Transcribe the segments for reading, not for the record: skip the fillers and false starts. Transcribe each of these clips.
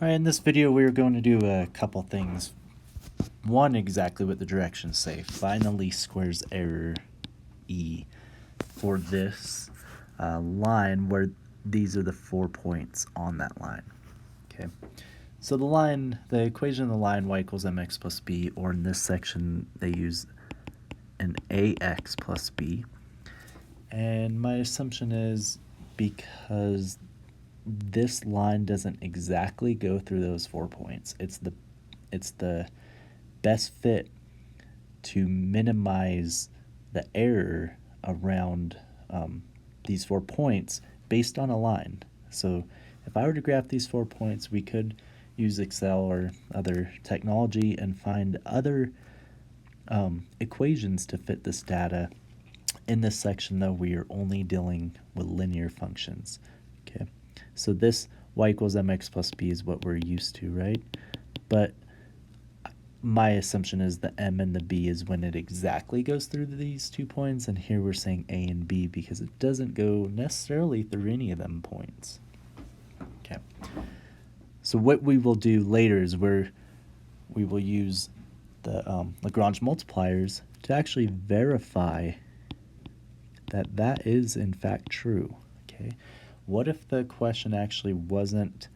Alright, in this video we're going to do a couple things. One, exactly what the directions say. Find the least squares error E for this line where these are the 4 points on that line. Okay, so the equation of the line y equals mx plus b, or in this section they use an ax plus b. And my assumption is because this line doesn't exactly go through those 4 points, it's the best fit to minimize the error around these 4 points based on a line. So if I were to graph these 4 points, we could use Excel or other technology and find other equations to fit this data. In this section, though, we are only dealing with linear functions. Okay, so this y equals mx plus b is what we're used to, right? But my assumption is the m and the b is when it exactly goes through these 2 points, and here we're saying a and b because it doesn't go necessarily through any of them points. Okay, so what we will do later is we will use the Lagrange multipliers to actually verify that that is in fact true. Okay, what if the question actually wasn't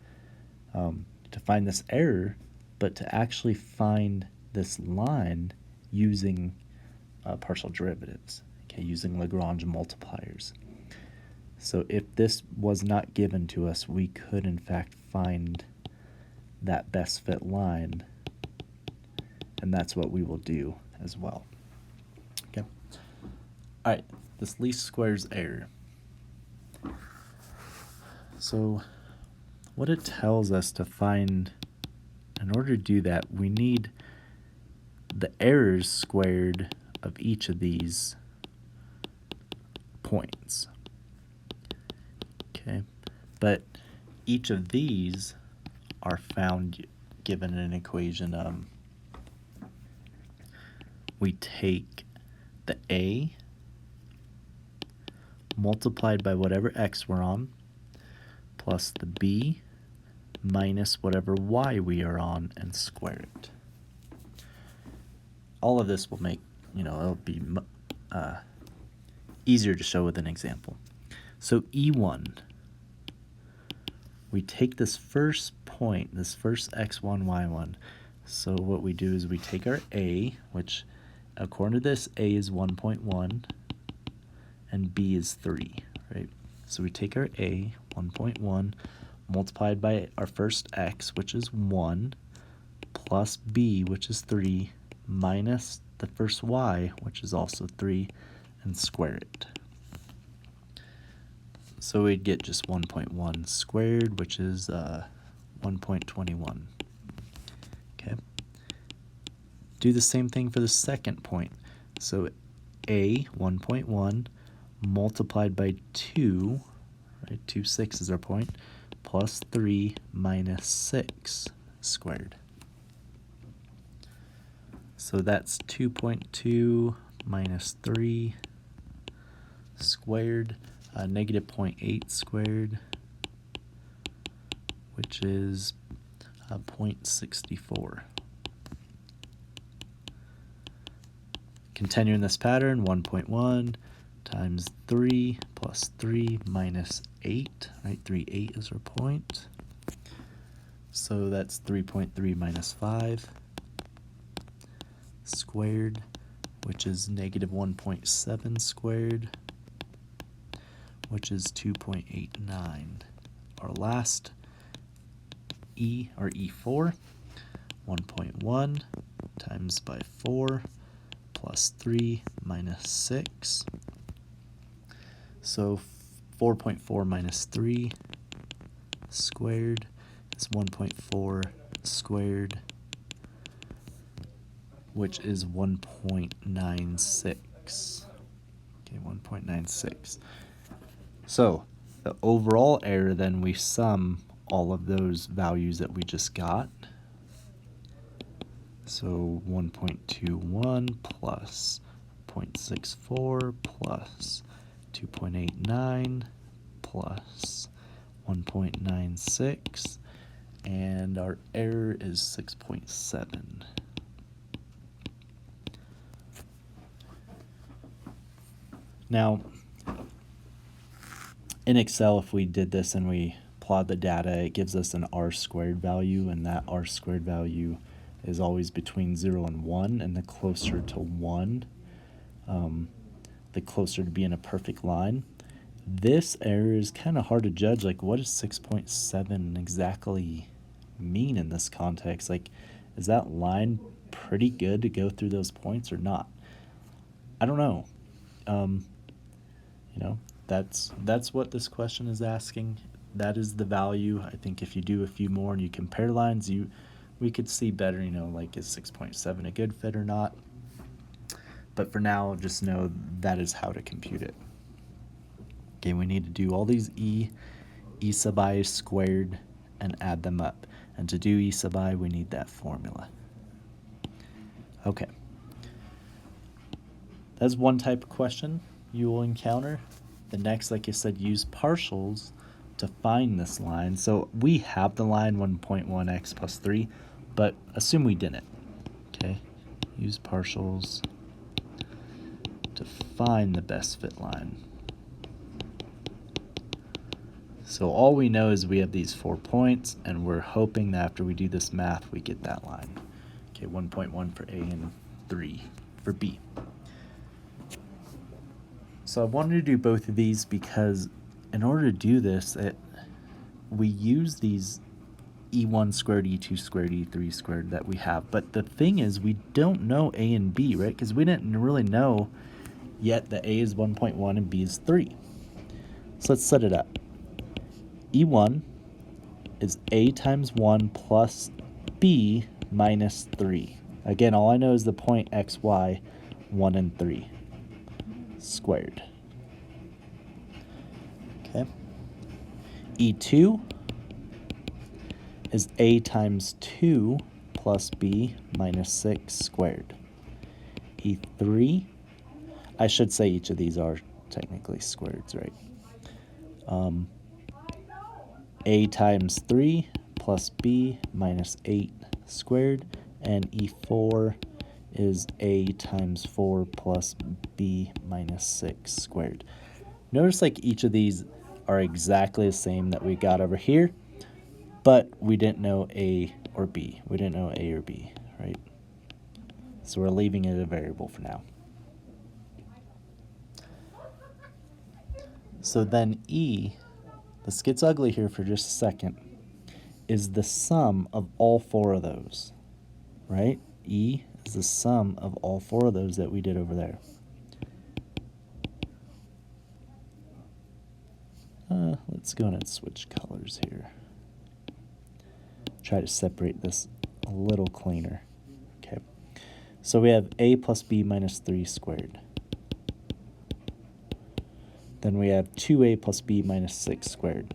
to find this error, but to actually find this line using partial derivatives, okay, using Lagrange multipliers. So if this was not given to us, we could in fact find that best fit line, and that's what we will do as well. Okay, all right, this least squares error. So what it tells us to find, in order to do that, we need the errors squared of each of these points. Okay, but each of these are found given an equation. We take the a multiplied by whatever x we're on, plus the b minus whatever y we are on, and square it. All of this will make, it'll be easier to show with an example. So E1, we take this first point, this first x1, y1. So what we do is we take our a, which according to this, a is 1.1 and b is 3, right? So we take our a, 1.1, multiplied by our first x, which is 1, plus b, which is 3, minus the first y, which is also 3, and square it. So we'd get just 1.1 squared, which is 1.21. Okay. Do the same thing for the second point. So a, 1.1, multiplied by 2, right? 2, 6 is our point, plus 3 minus 6 squared. So that's 2.2 minus 3 squared, negative 0.8 squared, which is 0.64. Continuing this pattern, 1.1 times 3 plus 3 minus 8, right? 8 is our point. So that's 3.3 minus 5 squared, which is negative 1.7 squared, which is 2.89. Our last E, or E4, 1.1 times by 4 plus 3 minus 6. So 4.4 minus 3 squared is 1.4 squared, which is 1.96. Okay, 1.96. So the overall error, then we sum all of those values that we just got. So 1.21 plus 0.64 plus 2.89 plus 1.96 and our error is 6.7. Now, in Excel, if we did this and we plot the data, it gives us an r² value, and that r² value is always between 0 and 1, and the closer to 1, the closer to being a perfect line. This error is kind of hard to judge. Like, what does 6.7 exactly mean in this context? Like, is that line pretty good to go through those points or not? I don't know. You know, that's what this question is asking. That is the value. I think if you do a few more and you compare lines, we could see better, you know, like, is 6.7 a good fit or not? But for now, just know that is how to compute it. Okay, we need to do all these e sub I squared, and add them up. And to do e sub I, we need that formula. Okay. That's one type of question you will encounter. The next, like I said, use partials to find this line. So we have the line 1.1x plus 3, but assume we didn't. Okay, use partials to find the best fit line. So all we know is we have these 4 points, and we're hoping that after we do this math, we get that line. Okay, 1.1 for A and 3 for B. So I wanted to do both of these because in order to do this, we use these E1 squared, E2 squared, E3 squared that we have. But the thing is, we don't know A and B, right? Because we didn't really know yet that A is 1.1 and B is 3. So let's set it up. E1 is A times 1 plus B minus 3. Again, all I know is the point x, y, 1 and 3 squared. Okay. E2 is A times 2 plus B minus 6 squared. E3, I should say each of these are technically squareds, right? A times 3 plus B minus 8 squared, and E4 is A times 4 plus B minus 6 squared. Notice like each of these are exactly the same that we got over here, but we didn't know A or B. We didn't know A or B, right? So we're leaving it a variable for now. So then E, this gets ugly here for just a second, is the sum of all 4 of those, right? E is the sum of all 4 of those that we did over there. Let's go and switch colors here. Try to separate this a little cleaner. Okay, so we have A plus B minus 3 squared. Then we have 2A plus B minus 6 squared.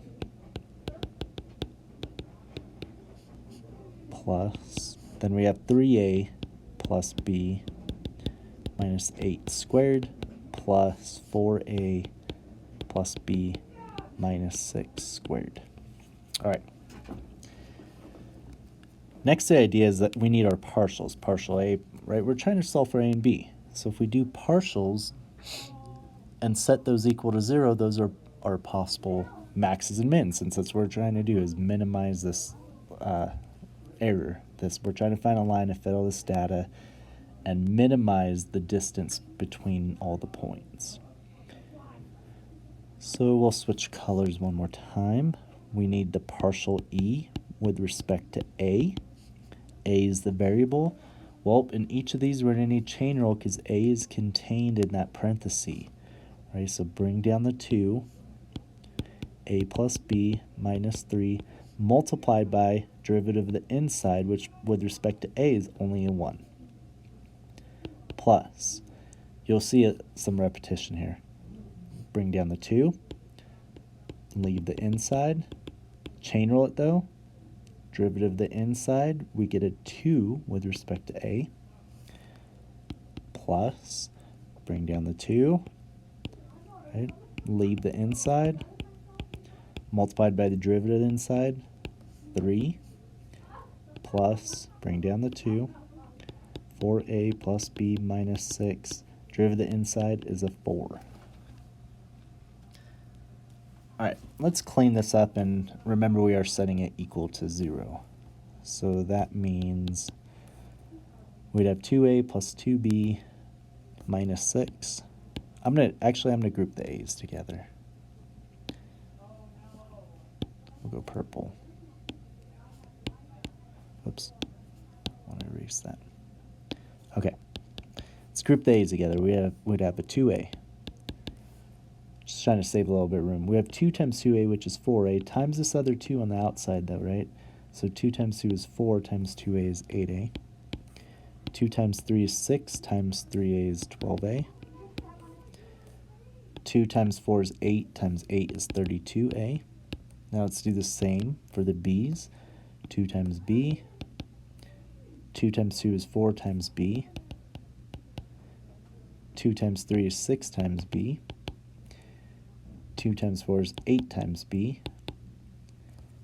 Plus, then we have 3A plus B minus 8 squared plus 4A plus B minus 6 squared. All right. Next, the idea is that we need our partials. Partial A, right? We're trying to solve for A and B. So if we do partials and set those equal to 0, those are our possible maxes and mins, since that's what we're trying to do is minimize this error. We're trying to find a line to fit all this data and minimize the distance between all the points. So we'll switch colors one more time. We need the partial E with respect to A. A is the variable. Well, in each of these, we're going to need chain rule because A is contained in that parenthesis. Right, so bring down the 2, A plus B minus 3, multiplied by derivative of the inside, which with respect to A is only a 1. Plus, you'll see some repetition here. Bring down the 2, leave the inside, chain rule it though, derivative of the inside, we get a 2 with respect to A, plus, bring down the 2, right, leave the inside, multiplied by the derivative inside, 3, plus, bring down the 2, 4a plus b minus 6. Derivative of the inside is a 4. Alright, let's clean this up, and remember we are setting it equal to 0. So that means we'd have 2a plus 2b minus 6. I'm gonna group the a's together. We'll go purple. Oops, I want to erase that. Okay, let's group the a's together. We'd have a 2a. Just trying to save a little bit of room. We have 2 times 2a, which is 4a, times this other 2 on the outside though, right? So 2 times 2 is 4, times 2a is 8a. 2 times 3 is 6, times 3a is 12a. 2 times 4 is 8, times 8 is 32a. Now let's do the same for the b's. 2 times b. 2 times 2 is 4 times b. 2 times 3 is 6 times b. 2 times 4 is 8 times b.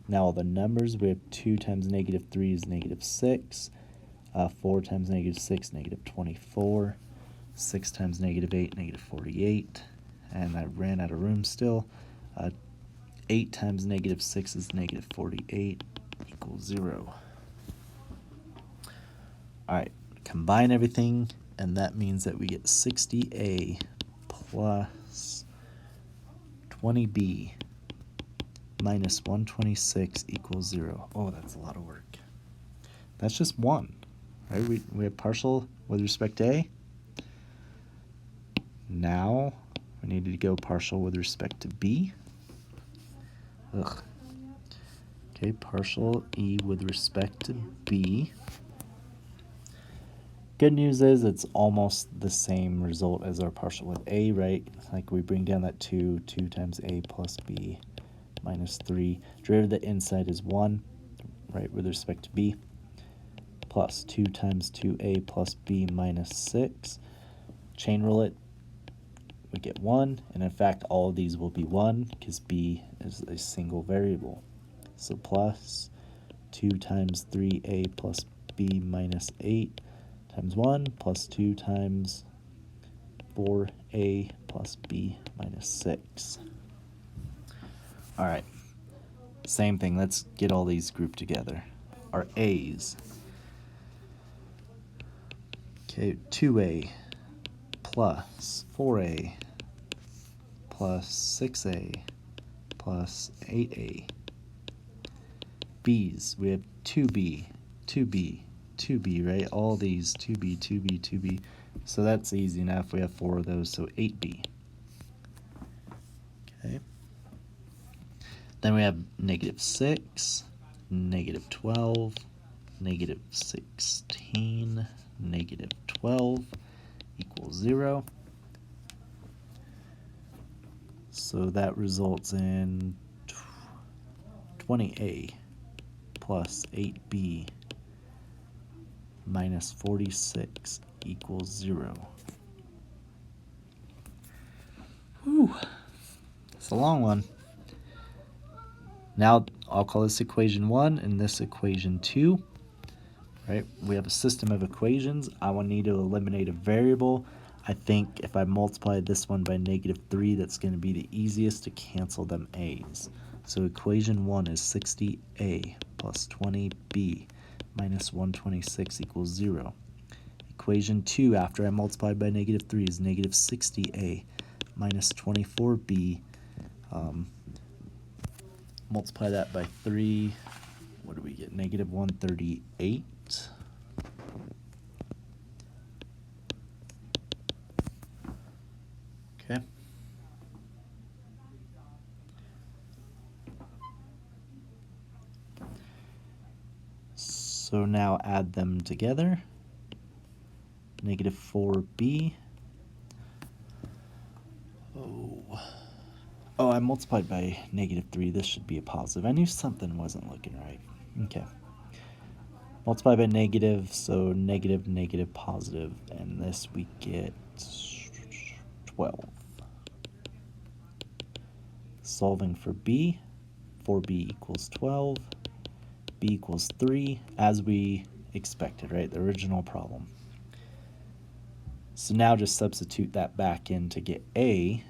Now all the numbers, we have 2 times negative 3 is negative 6. 4 times negative 6, negative 24. 6 times negative 8, negative 48. And I ran out of room still. 8 times negative 6 is negative 48 equals 0. Alright, combine everything, and that means that we get 60a plus 20b minus 126 equals 0. Oh, that's a lot of work. That's just 1. Right? We have partial with respect to a. Now we need to go partial with respect to b. Ugh. Okay, partial e with respect to b. Good news is it's almost the same result as our partial with a, right? Like we bring down that 2 times a plus b minus 3. Derivative of the inside is 1, right, with respect to b, plus 2 times 2a plus b minus 6. Chain rule it, we get 1, and in fact all of these will be 1 because b is a single variable. So plus 2 times 3a plus b minus 8 times 1 plus 2 times 4a plus b minus 6. All right, same thing. Let's get all these grouped together. Our a's. Okay, 2a plus 4a plus 6a plus 8a. B's, we have 2b, 2b, 2b, right? All these 2b, 2b, 2b. So that's easy enough. We have 4 of those, so 8b. Okay. Then we have negative 6, negative 12, negative 16, negative 12 equals 0. So that results in 20a plus 8b minus 46 equals 0. Whew. It's a long one. Now I'll call this equation 1 and this equation 2. Right? We have a system of equations. I will need to eliminate a variable. I think if I multiply this one by negative 3, that's going to be the easiest to cancel them a's. So equation 1 is 60a plus 20b minus 126 equals 0. Equation 2, after I multiply by negative 3, is negative 60a minus 24b. Multiply that by 3. What do we get? Negative 138. Okay. So now add them together. Negative 4b. Oh, I multiplied by negative 3. This should be a positive. I knew something wasn't looking right. Okay. Multiply by negative, so negative, negative, positive, and this we get 12. Solving for b, 4b equals 12. b equals 3, as we expected, right? The original problem. So now just substitute that back in to get a.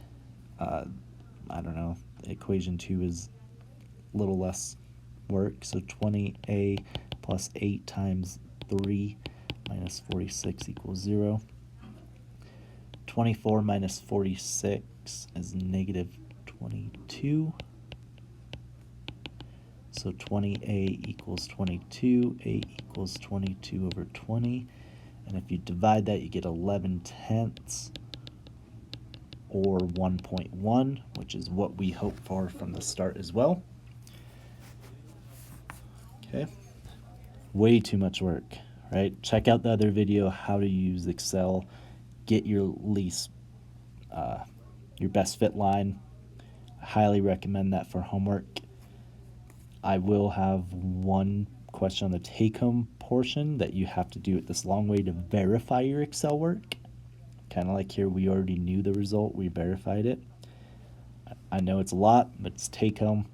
I don't know, equation 2 is a little less work, so 20a plus 8 times 3 minus 46 equals 0. 24 minus 46 is negative 22. So 20a equals 22, a equals 22 over 20. And if you divide that, you get 11/10, or 1.1, which is what we hoped for from the start as well. Okay, way too much work, right? Check out the other video, how to use Excel, get your your best fit line. I highly recommend that for homework. I will have one question on the take-home portion that you have to do it this long way to verify your Excel work. Kind of like here, we already knew the result, we verified it. I know it's a lot, but it's take home.